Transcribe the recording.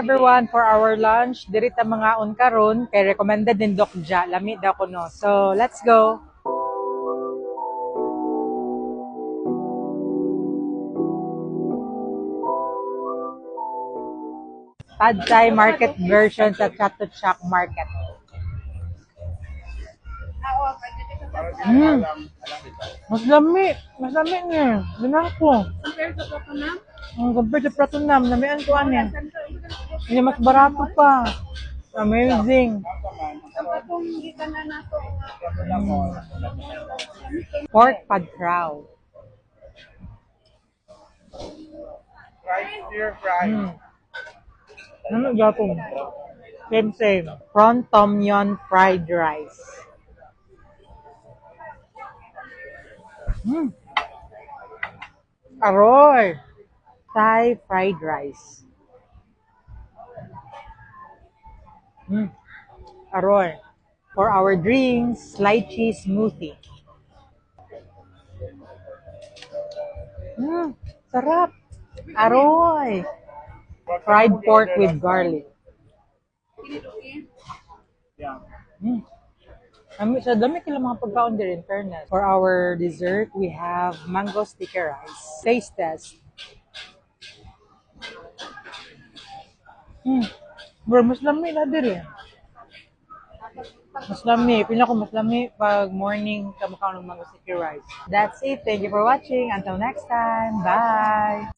Everyone, for our lunch, diri ta mga on karon kay recommended din Dokja, lami daw ko no. So, let's go. Pad Thai market version sa Chatuchak Market. Mm. Mas lami niya. Dinan ko. Compared sa Pratunam, namian ko ano. Hindi mas barato pa. Amazing. Pork pad crow. Ano gapon? Same. Prawn tom yum fried rice. Aroy! Thai fried rice. Aroy. For our drinks, lychee smoothie. Sarap. Aroy. Fried pork with garlic. Sa dami kila mga pagkaon din in fairness. For our dessert, we have mango sticky rice. Taste test. Bro, mas lami na din eh. Mas lami. Pila ko mas lami pag morning ka makaon ng mango sticky rice. That's it. Thank you for watching. Until next time. Bye!